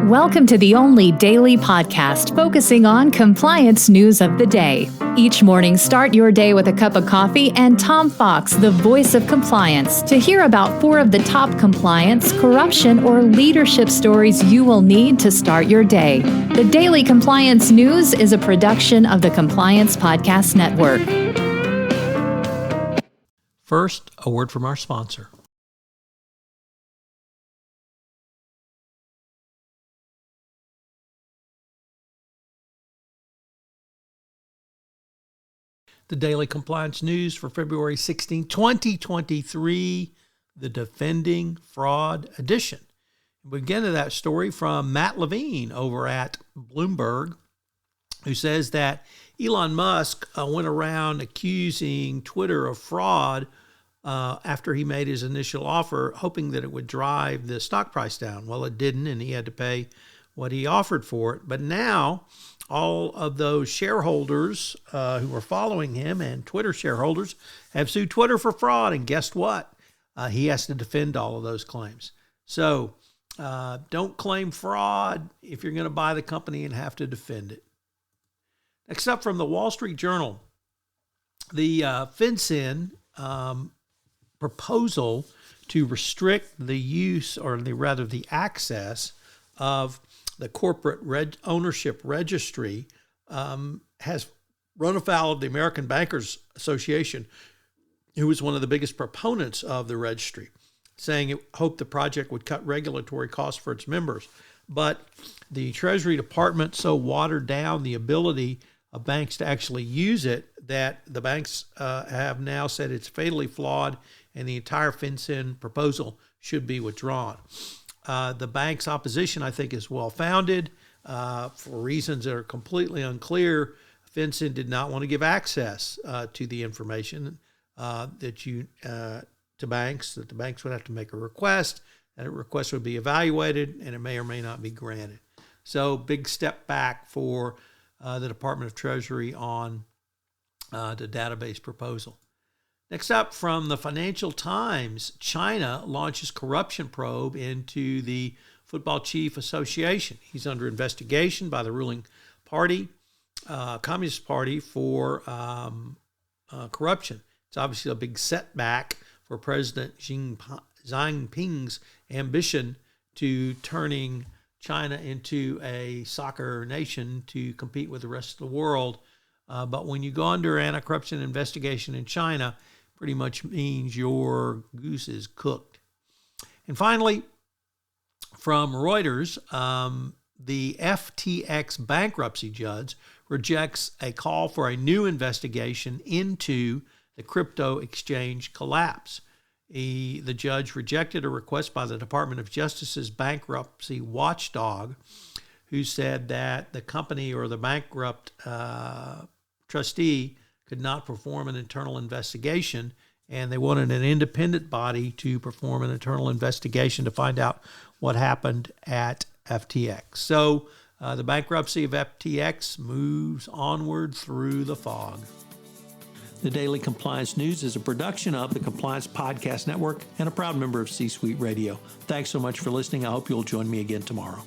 Welcome to the only daily podcast focusing on compliance news of the day. Each morning, start your day with a cup of coffee and Tom Fox, the voice of compliance, to hear about 4 of the top compliance, corruption, or leadership stories you will need to start your day. The Daily Compliance News is a production of the Compliance Podcast Network. First, a word from our sponsor. The Daily Compliance News for February 16, 2023, the Defending Fraud Edition. We begin to that story from Matt Levine over at Bloomberg, who says that Elon Musk went around accusing Twitter of fraud after he made his initial offer, hoping that it would drive the stock price down. Well, it didn't, and he had to pay what he offered for it. But now all of those shareholders who were following him and Twitter shareholders have sued Twitter for fraud. And guess what? He has to defend all of those claims. So don't claim fraud if you're going to buy the company and have to defend it. Next up from the Wall Street Journal, the FinCEN proposal to restrict the use, or the access of the corporate ownership registry has run afoul of the American Bankers Association, who was one of the biggest proponents of the registry, saying it hoped the project would cut regulatory costs for its members. But the Treasury Department so watered down the ability of banks to actually use it that the banks have now said it's fatally flawed and the entire FinCEN proposal should be withdrawn. The bank's opposition, I think, is well-founded for reasons that are completely unclear. FinCEN did not want to give access to the information to banks, that the banks would have to make a request, and a request would be evaluated, and it may or may not be granted. So big step back for the Department of Treasury on the database proposal. Next up from the Financial Times, China launches corruption probe into the Football Chief Association. He's under investigation by the ruling party, Communist Party, for corruption. It's obviously a big setback for President Xi Jinping's ambition to turning China into a soccer nation to compete with the rest of the world. But when you go under anti-corruption investigation in China, pretty much means your goose is cooked. And finally, from Reuters, the FTX bankruptcy judge rejects a call for a new investigation into the crypto exchange collapse. The judge rejected a request by the Department of Justice's bankruptcy watchdog, who said that the company or the bankrupt trustee could not perform an internal investigation, and they wanted an independent body to perform an internal investigation to find out what happened at FTX. So the bankruptcy of FTX moves onward through the fog. The Daily Compliance News is a production of the Compliance Podcast Network and a proud member of C-Suite Radio. Thanks so much for listening. I hope you'll join me again tomorrow.